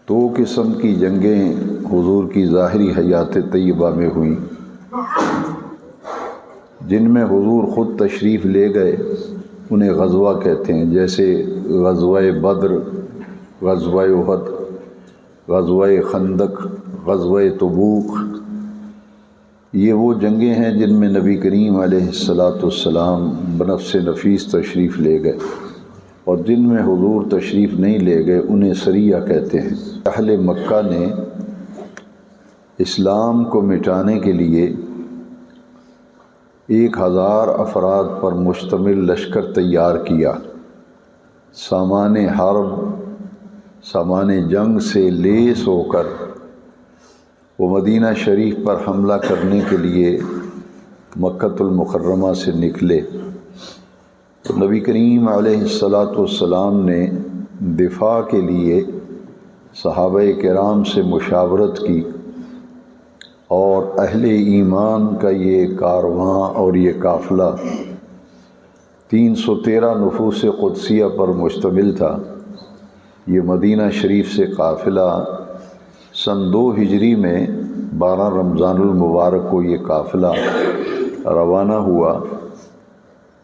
دو قسم کی جنگیں حضور کی ظاہری حیات طیبہ میں ہوئیں، جن میں حضور خود تشریف لے گئے انہیں غزوہ کہتے ہیں، جیسے غزوہ بدر، غزوہ احد، غزوہ خندق، غزوہ تبوک۔ یہ وہ جنگیں ہیں جن میں نبی کریم علیہ السلام بنفس نفیس تشریف لے گئے، اور جن میں حضور تشریف نہیں لے گئے انہیں سریہ کہتے ہیں۔ اہل مکہ نے اسلام کو مٹانے کے لیے 1000 افراد پر مشتمل لشکر تیار کیا۔ سامان حرب، سامان جنگ سے لیس ہو کر وہ مدینہ شریف پر حملہ کرنے کے لیے مکۃ المکرمہ سے نکلے، تو نبی کریم علیہ السلام نے دفاع کے لیے صحابہ کرام سے مشاورت کی، اور اہل ایمان کا یہ کارواں اور یہ قافلہ 313 نفوس قدسیہ پر مشتمل تھا۔ یہ مدینہ شریف سے قافلہ سن 2 ہجری میں 12 رمضان المبارک کو یہ قافلہ روانہ ہوا،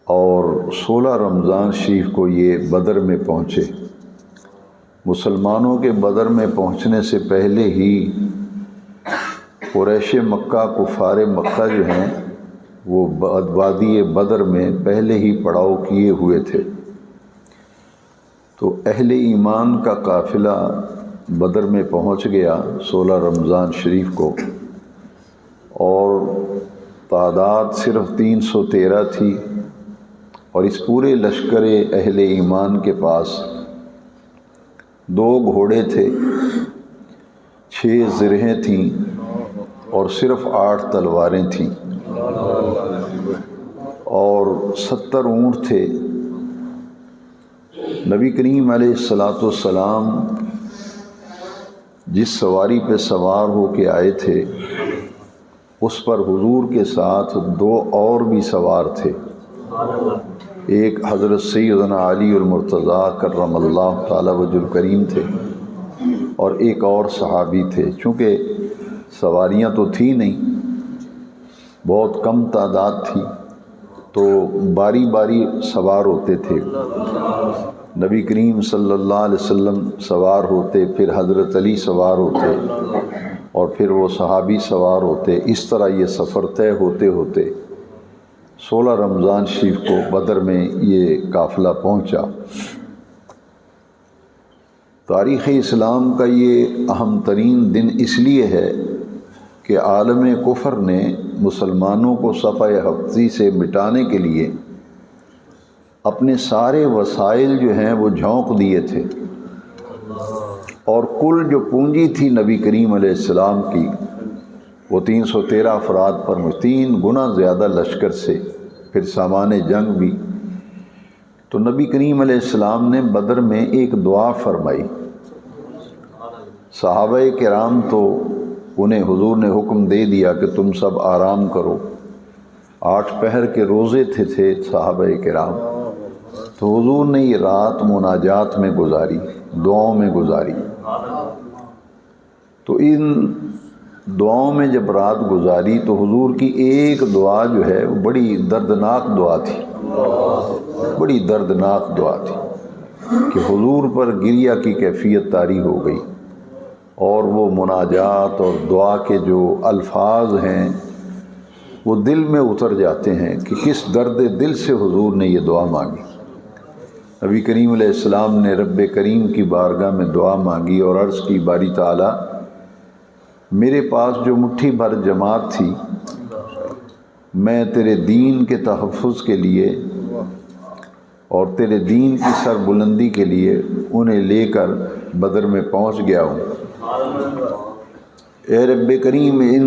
اور 16 رمضان شریف کو یہ بدر میں پہنچے۔ مسلمانوں کے بدر میں پہنچنے سے پہلے ہی قریش مکہ، کفار مکہ جو ہیں وہ وادی بدر میں پہلے ہی پڑاؤ کیے ہوئے تھے، تو اہل ایمان کا قافلہ بدر میں پہنچ گیا 16 رمضان شریف کو، اور تعداد صرف 313 تھی، اور اس پورے لشکر اہل ایمان کے پاس 2 گھوڑے تھے، 6 زرہیں تھیں، اور صرف 8 تلواریں تھیں، اور 70 اونٹ تھے۔ نبی کریم علیہ السلام جس سواری پہ سوار ہو کے آئے تھے اس پر حضور کے ساتھ 2 اور بھی سوار تھے، ایک حضرت سیدنا علی المرتضیٰ کرم اللہ تعالی وجہ الکریم تھے، اور ایک اور صحابی تھے۔ چونکہ سواریاں تو تھیں نہیں، بہت کم تعداد تھی، تو باری باری سوار ہوتے تھے۔ نبی کریم صلی اللہ علیہ وسلم سوار ہوتے، پھر حضرت علی سوار ہوتے، اور پھر وہ صحابی سوار ہوتے۔ اس طرح یہ سفر طے ہوتے ہوتے 16 رمضان شریف کو بدر میں یہ قافلہ پہنچا۔ تاریخ اسلام کا یہ اہم ترین دن اس لیے ہے کہ عالم کفر نے مسلمانوں کو صفحہ ہستی سے مٹانے کے لیے اپنے سارے وسائل جو ہیں وہ جھونک دیے تھے، اور کل جو پونجی تھی نبی کریم علیہ السلام کی وہ 313 افراد پر 3 گنا زیادہ لشکر سے، پھر سامان جنگ بھی۔ تو نبی کریم علیہ السلام نے بدر میں ایک دعا فرمائی۔ صحابہ کرام تو انہیں حضور نے حکم دے دیا کہ تم سب آرام کرو، 8 پہر کے روزے تھے صحابہ کرام، تو حضور نے یہ رات مناجات میں گزاری، دعاؤں میں گزاری۔ تو ان دعاؤں میں جب رات گزاری تو حضور کی ایک دعا جو ہے وہ بڑی دردناک دعا تھی، بڑی دردناک دعا تھی، کہ حضور پر گریہ کی کیفیت طاری ہو گئی، اور وہ مناجات اور دعا کے جو الفاظ ہیں وہ دل میں اتر جاتے ہیں کہ کس درد دل سے حضور نے یہ دعا مانگی۔ نبی کریم علیہ السلام نے رب کریم کی بارگاہ میں دعا مانگی اور عرض کی، باری تعالیٰ میرے پاس جو مٹھی بھر جماعت تھی، میں تیرے دین کے تحفظ کے لیے اور تیرے دین کی سر بلندی کے لیے انہیں لے کر بدر میں پہنچ گیا ہوں۔ اے رب کریم، ان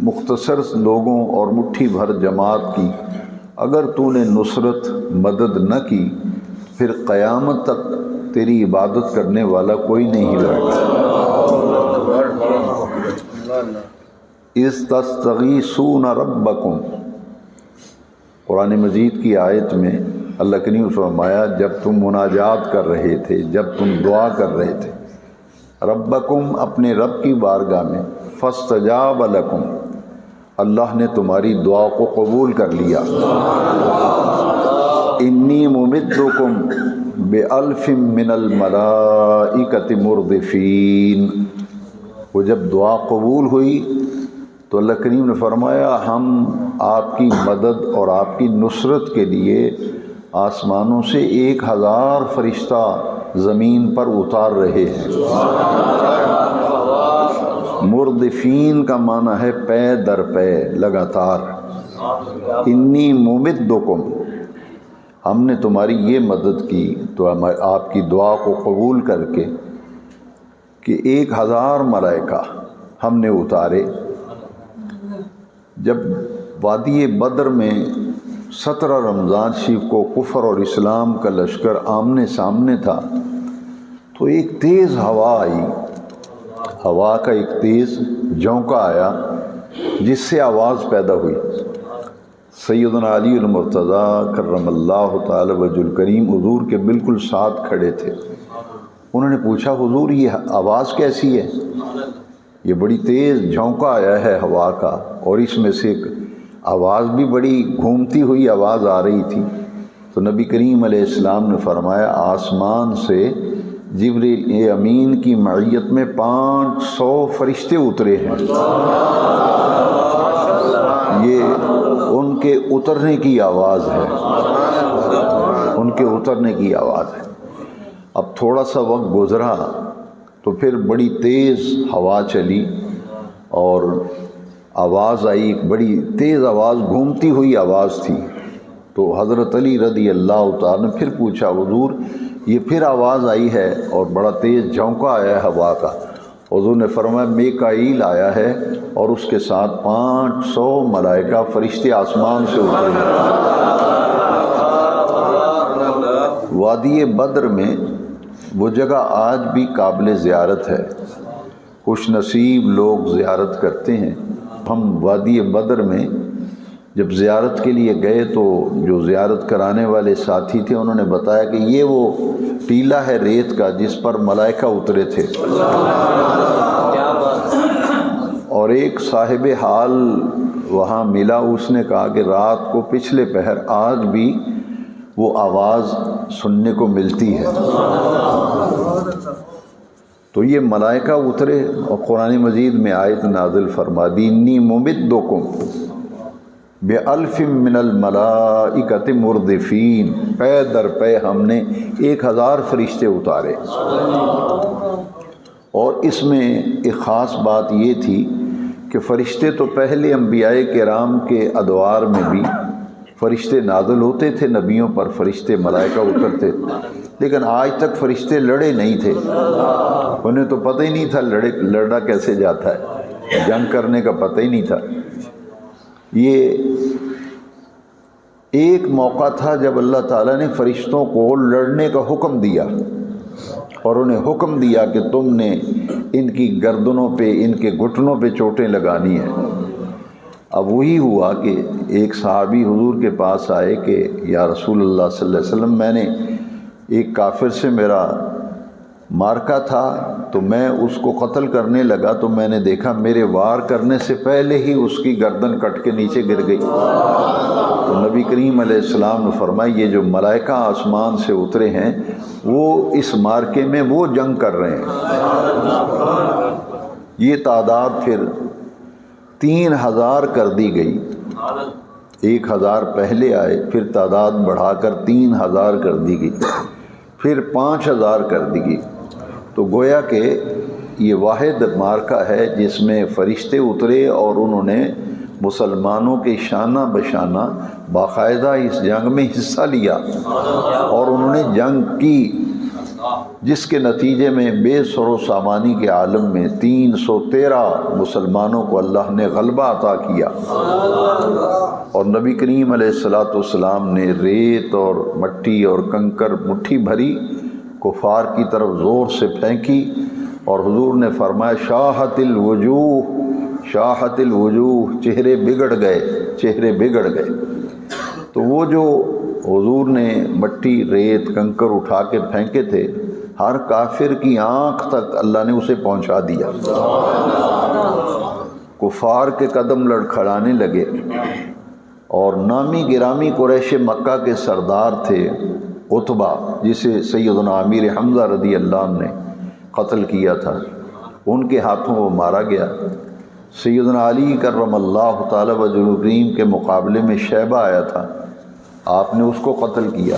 مختصر لوگوں اور مٹھی بھر جماعت کی اگر تو نے نصرت مدد نہ کی، پھر قیامت تک تیری عبادت کرنے والا کوئی نہیں رہا۔ اذ تستغیثون ربکم، قرآن مجید کی آیت میں اللہ کریم نے فرمایا جب تم مناجات کر رہے تھے، جب تم دعا کر رہے تھے، ربکم اپنے رب کی بارگاہ میں، فاستجاب لکم اللہ نے تمہاری دعا کو قبول کر لیا، انی ممدکم بألف من الملائکۃ مردفین۔ وہ جب دعا قبول ہوئی تو اللہ کریم نے فرمایا ہم آپ کی مدد اور آپ کی نصرت کے لیے آسمانوں سے 1000 فرشتہ زمین پر اتار رہے ہیں۔ مردفین کا معنی ہے پے در پے، لگاتار۔ انی ممدکم ہم نے تمہاری یہ مدد کی تو آپ کی دعا کو قبول کر کے کہ 1000 ملائکہ ہم نے اتارے۔ جب وادی بدر میں 17 رمضان شریف کو کفر اور اسلام کا لشکر آمنے سامنے تھا تو ایک تیز ہوا آئی، ہوا کا ایک تیز جھونکا آیا جس سے آواز پیدا ہوئی۔ سیدنا علی المرتضیٰ کرم اللہ تعالی وجہ الکریم حضور کے بالکل ساتھ کھڑے تھے۔ انہوں نے پوچھا حضور یہ آواز کیسی ہے؟ یہ بڑی تیز جھونکا آیا ہے ہوا کا اور اس میں سے ایک آواز بھی بڑی گھومتی ہوئی آواز آ رہی تھی۔ تو نبی کریم علیہ السلام نے فرمایا آسمان سے جبریل امین کی معیت میں 500 فرشتے اترے ہیں، یہ ان کے اترنے کی آواز ہے، ان کے اترنے کی آواز ہے۔ اب تھوڑا سا وقت گزرا تو پھر بڑی تیز ہوا چلی اور آواز آئی، بڑی تیز آواز، گھومتی ہوئی آواز تھی۔ تو حضرت علی رضی اللہ تعالیٰ نے پھر پوچھا حضور یہ پھر آواز آئی ہے اور بڑا تیز جھونکا آیا ہے ہوا کا؟ حضور نے فرمایا میکائیل آیا ہے اور اس کے ساتھ 500 ملائکہ فرشتے آسمان سے اترے ہیں۔ وادی بدر میں وہ جگہ آج بھی قابل زیارت ہے، خوش نصیب لوگ زیارت کرتے ہیں۔ ہم وادی بدر میں جب زیارت کے لیے گئے تو جو زیارت کرانے والے ساتھی تھے انہوں نے بتایا کہ یہ وہ ٹیلا ہے ریت کا جس پر ملائکہ اترے تھے، اور ایک صاحب حال وہاں ملا، اس نے کہا کہ رات کو پچھلے پہر آج بھی وہ آواز سننے کو ملتی ہے۔ تو یہ ملائکہ اترے اور قرآن مجید میں آیت نازل فرما دی انی ممدکم بألف من الملائکۃ مردفین، پے در پے ہم نے 1000 فرشتے اتارے۔ اور اس میں ایک خاص بات یہ تھی کہ فرشتے تو پہلے انبیاء کرام کے ادوار میں بھی فرشتے نازل ہوتے تھے، نبیوں پر فرشتے ملائکہ اترتے، لیکن آج تک فرشتے لڑے نہیں تھے، انہیں تو پتہ ہی نہیں تھا لڑا کیسے جاتا ہے، جنگ کرنے کا پتہ ہی نہیں تھا۔ یہ ایک موقع تھا جب اللہ تعالیٰ نے فرشتوں کو لڑنے کا حکم دیا اور انہیں حکم دیا کہ تم نے ان کی گردنوں پہ، ان کے گھٹنوں پہ چوٹیں لگانی ہیں۔ اب وہی ہوا کہ ایک صحابی حضور کے پاس آئے کہ یا رسول اللہ صلی اللہ علیہ وسلم میں نے ایک کافر سے میرا مارکا تھا تو میں اس کو قتل کرنے لگا تو میں نے دیکھا میرے وار کرنے سے پہلے ہی اس کی گردن کٹ کے نیچے گر گئی۔ تو نبی کریم علیہ السلام نے فرمایا یہ جو ملائکہ آسمان سے اترے ہیں وہ اس مارکے میں وہ جنگ کر رہے ہیں۔ یہ تعداد پھر 3000 کر دی گئی، 1000 پہلے آئے، پھر تعداد بڑھا کر 3000 کر دی گئی، پھر 5000 کر دی گئی۔ تو گویا کہ یہ واحد مارکہ ہے جس میں فرشتے اترے اور انہوں نے مسلمانوں کے شانہ بشانہ باقاعدہ اس جنگ میں حصہ لیا اور انہوں نے جنگ کی، جس کے نتیجے میں بے سر و سامانی کے عالم میں 313 مسلمانوں کو اللہ نے غلبہ عطا کیا۔ اور نبی کریم علیہ الصلوۃ والسلام نے ریت اور مٹی اور کنکر مٹھی بھری کفار کی طرف زور سے پھینکی اور حضور نے فرمایا شاہت الوجوہ، شاہت الوجوہ، چہرے بگڑ گئے، چہرے بگڑ گئے۔ تو وہ جو حضور نے مٹی ریت کنکر اٹھا کے پھینکے تھے ہر کافر کی آنکھ تک اللہ نے اسے پہنچا دیا۔ کفار کے قدم لڑکھڑانے لگے، اور نامی گرامی قریش مکہ کے سردار تھے عتبہ، جسے سیدنا امیر حمزہ رضی اللہ عنہ نے قتل کیا تھا، ان کے ہاتھوں وہ مارا گیا۔ سیدنا علی کرم اللہ تعالی وجہہ کریم کے مقابلے میں شیبہ آیا تھا، آپ نے اس کو قتل کیا۔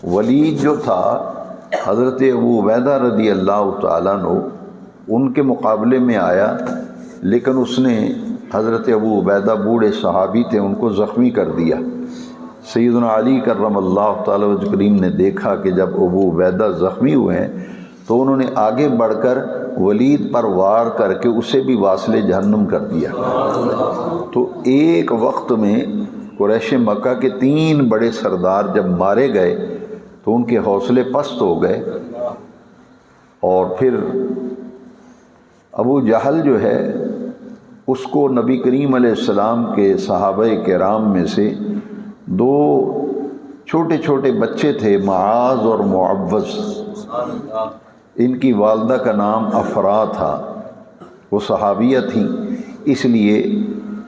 ولید جو تھا حضرت ابو عبیدہ رضی اللہ تعالیٰ عنہ ان کے مقابلے میں آیا، لیکن اس نے حضرت ابو عبیدہ بوڑھے صحابی تھے، ان کو زخمی کر دیا۔ سیدنا علی کرم اللہ تعالی وجہ کریم نے دیکھا کہ جب ابو عبیدہ زخمی ہوئے ہیں تو انہوں نے آگے بڑھ کر ولید پر وار کر کے اسے بھی واصل جہنم کر دیا۔ تو ایک وقت میں قریش مکہ کے 3 بڑے سردار جب مارے گئے تو ان کے حوصلے پست ہو گئے، اور پھر ابو جہل جو ہے اس کو نبی کریم علیہ السلام کے صحابہ کرام میں سے 2 چھوٹے چھوٹے بچے تھے، معاذ اور معوذ، ان کی والدہ کا نام افرا تھا، وہ صحابیہ تھیں، اس لیے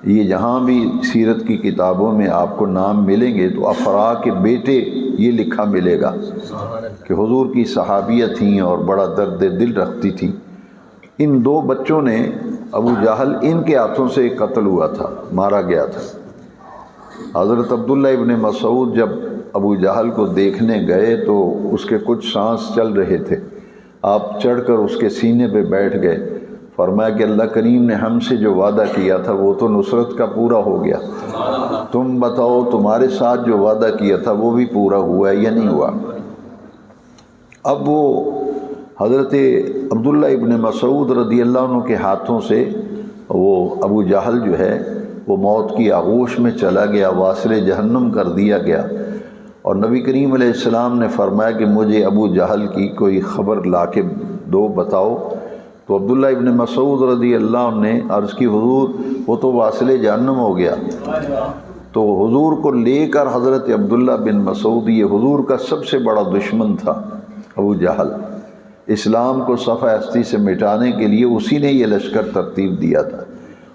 یہ جہاں بھی سیرت کی کتابوں میں آپ کو نام ملیں گے تو افرا کے بیٹے یہ لکھا ملے گا کہ حضور کی صحابیہ تھیں اور بڑا درد دل رکھتی تھیں۔ ان 2 بچوں نے ابو جہل ان کے ہاتھوں سے قتل ہوا تھا، مارا گیا تھا۔ حضرت عبداللہ ابن مسعود جب ابو جہل کو دیکھنے گئے تو اس کے کچھ سانس چل رہے تھے، آپ چڑھ کر اس کے سینے پہ بیٹھ گئے، فرمایا کہ اللہ کریم نے ہم سے جو وعدہ کیا تھا وہ تو نصرت کا پورا ہو گیا، تم بتاؤ تمہارے ساتھ جو وعدہ کیا تھا وہ بھی پورا ہوا ہے یا نہیں ہوا۔ اب وہ حضرت عبداللہ ابن مسعود رضی اللہ عنہ کے ہاتھوں سے وہ ابو جہل جو ہے وہ موت کی آغوش میں چلا گیا، واصل جہنم کر دیا گیا۔ اور نبی کریم علیہ السلام نے فرمایا کہ مجھے ابو جہل کی کوئی خبر لا کے دو، بتاؤ۔ تو عبداللہ ابن مسعود رضی اللہ عنہ نے عرض کی حضور وہ تو واصل جہنم ہو گیا۔ تو حضور کو لے کر حضرت عبداللہ بن مسعود، یہ حضور کا سب سے بڑا دشمن تھا ابو جہل، اسلام کو صفحہ ہستی سے مٹانے کے لیے اسی نے یہ لشکر ترتیب دیا تھا۔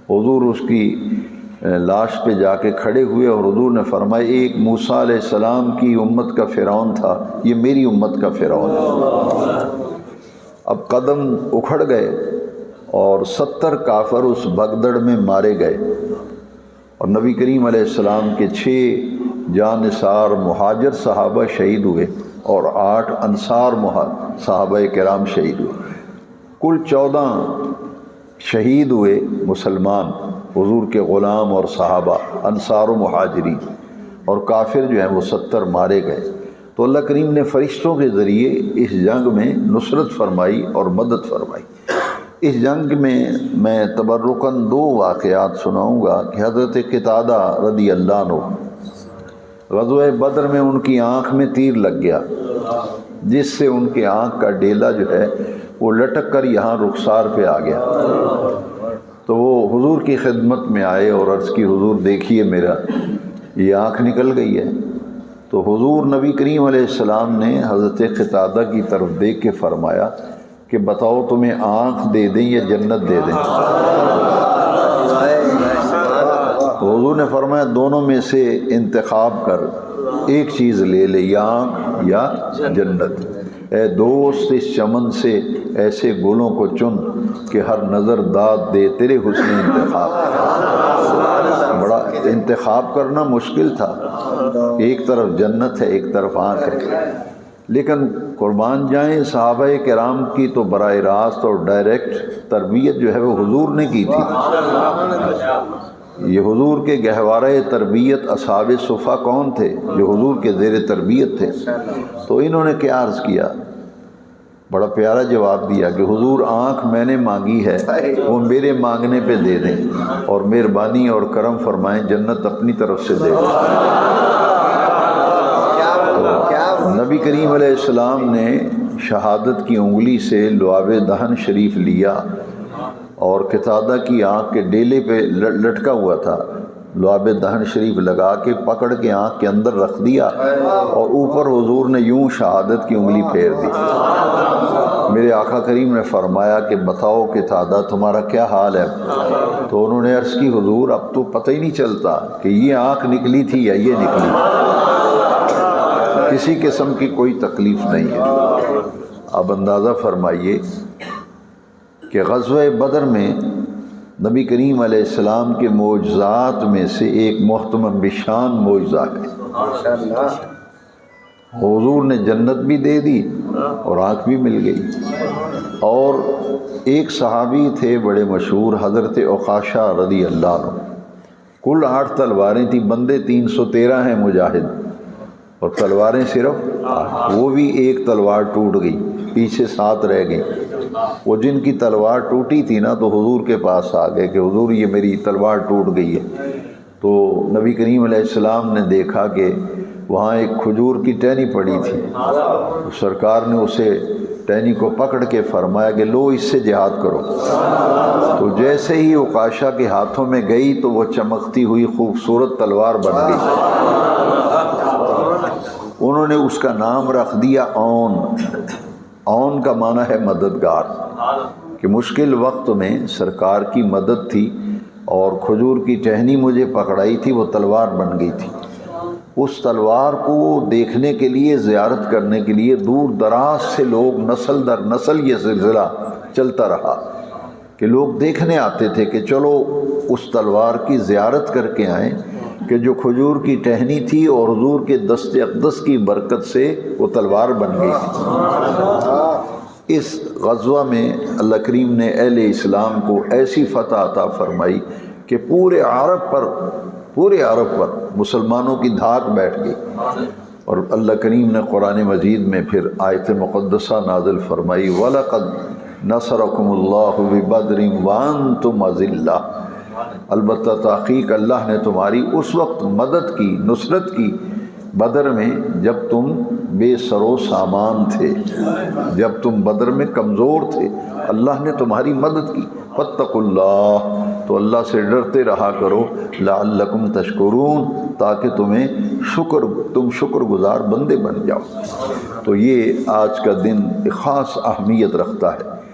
حضور اس کی لاش پہ جا کے کھڑے ہوئے اور حضور نے فرمایا ایک موسیٰ علیہ السلام کی امت کا فرعون تھا، یہ میری امت کا فرعون ہے۔ اب قدم اکھڑ گئے اور 70 کافر اس بگدڑ میں مارے گئے، اور نبی کریم علیہ السلام کے 6 جانثار مہاجر صحابہ شہید ہوئے اور 8 انصار صحابہ کرام شہید ہوئے، کل 14 شہید ہوئے مسلمان، حضور کے غلام اور صحابہ انصار و مہاجرین، اور کافر جو ہیں وہ 70 مارے گئے۔ تو اللہ کریم نے فرشتوں کے ذریعے اس جنگ میں نصرت فرمائی اور مدد فرمائی۔ اس جنگ میں میں تبرکاً 2 واقعات سناؤں گا کہ حضرت قتادہ رضی اللہ عنہ، غزوہ بدر میں ان کی آنکھ میں تیر لگ گیا، جس سے ان کے آنکھ کا ڈیلا جو ہے وہ لٹک کر یہاں رخسار پہ آ گیا۔ تو وہ حضور کی خدمت میں آئے اور عرض کی حضور دیکھیے میرا یہ آنکھ نکل گئی ہے۔ تو حضور نبی کریم علیہ السلام نے حضرت قتادہ کی طرف دیکھ کے فرمایا کہ بتاؤ تمہیں آنکھ دے دیں یا جنت دے دیں؟ حضور نے فرمایا دونوں میں سے انتخاب کر، ایک چیز لے لے، یا آنکھ یا جنت۔ اے دوست اس چمن سے ایسے گلوں کو چن کہ ہر نظر داد دے تیرے حسن انتخاب۔ بڑا انتخاب کرنا مشکل تھا، ایک طرف جنت ہے ایک طرف آنکھ ہے، لیکن قربان جائیں صحابہ کرام کی تو براہ راست اور ڈائریکٹ تربیت جو ہے وہ حضور نے کی تھی۔ یہ حضور کے گہوارہ تربیت اصحاب صفا کون تھے؟ جو حضور کے زیر تربیت تھے۔ تو انہوں نے کیا عرض کیا؟ بڑا پیارا جواب دیا کہ حضور آنکھ میں نے مانگی ہے، وہ میرے مانگنے پہ دے دیں، اور مہربانی اور کرم فرمائیں جنت اپنی طرف سے دے دیں۔ نبی کریم علیہ السلام نے شہادت کی انگلی سے لعاب دہن شریف لیا اور قتادہ کی آنکھ کے ڈیلے پہ لٹکا ہوا تھا، لعاب دہن شریف لگا کے پکڑ کے آنکھ کے اندر رکھ دیا اور اوپر حضور نے یوں شہادت کی انگلی پھیر دی۔ میرے آقا کریم نے فرمایا کہ بتاؤ کہ دادا تمہارا کیا حال ہے؟ تو انہوں نے عرض کی حضور اب تو پتہ ہی نہیں چلتا کہ یہ آنکھ نکلی تھی یا یہ نکلی، کسی قسم کی کوئی تکلیف نہیں ہے۔ اب اندازہ فرمائیے کہ غزوہ بدر میں نبی کریم علیہ السلام کے معجزات میں سے ایک محتمم بشان معجزہ ہے۔ حضور نے جنت بھی دے دی اور آنکھ بھی مل گئی۔ اور ایک صحابی تھے بڑے مشہور، حضرت عکاشہ رضی اللہ عنہ، کل 8 تلواریں تھیں، بندے 313 ہیں مجاہد، اور تلواریں صرف، وہ بھی ایک تلوار ٹوٹ گئی، پیچھے 7 رہ گئی۔ وہ جن کی تلوار ٹوٹی تھی نا تو حضور کے پاس آ گئے کہ حضور یہ میری تلوار ٹوٹ گئی ہے۔ تو نبی کریم علیہ السلام نے دیکھا کہ وہاں ایک کھجور کی ٹہنی پڑی تھی، سرکار نے اسے ٹہنی کو پکڑ کے فرمایا کہ لو اس سے جہاد کرو۔ تو جیسے ہی عکاشہ کے ہاتھوں میں گئی تو وہ چمکتی ہوئی خوبصورت تلوار بن گئی۔ انہوں نے اس کا نام رکھ دیا اون۔ اون کا معنی ہے مددگار، کہ مشکل وقت میں سرکار کی مدد تھی، اور کھجور کی ٹہنی مجھے پکڑائی تھی، وہ تلوار بن گئی تھی۔ اس تلوار کو دیکھنے کے لیے، زیارت کرنے کے لیے دور دراز سے لوگ، نسل در نسل یہ سلسلہ چلتا رہا کہ لوگ دیکھنے آتے تھے کہ چلو اس تلوار کی زیارت کر کے آئیں کہ جو کھجور کی ٹہنی تھی اور حضور کے دست اقدس کی برکت سے وہ تلوار بن گئی تھی۔ اس غزوہ میں اللہ کریم نے اہل اسلام کو ایسی فتح عطا فرمائی کہ پورے عرب پر مسلمانوں کی دھاک بیٹھ گئی۔ اور اللہ کریم نے قرآن مجید میں پھر آیت مقدسہ نازل فرمائی، وَلَقَدْ نَصَرَكُمُ اللَّهُ بِبَدْرٍ وَأَنْتُمْ أَذِلَّةٌ، البتہ تحقیق اللہ نے تمہاری اس وقت مدد کی، نصرت کی، بدر میں جب تم بے سر و سامان تھے، جب تم بدر میں کمزور تھے، اللہ نے تمہاری مدد کی۔ فاتقوا اللہ، تو اللہ سے ڈرتے رہا کرو، لعلکم تشکرون، تاکہ تم شکر گزار بندے بن جاؤ۔ تو یہ آج کا دن خاص اہمیت رکھتا ہے۔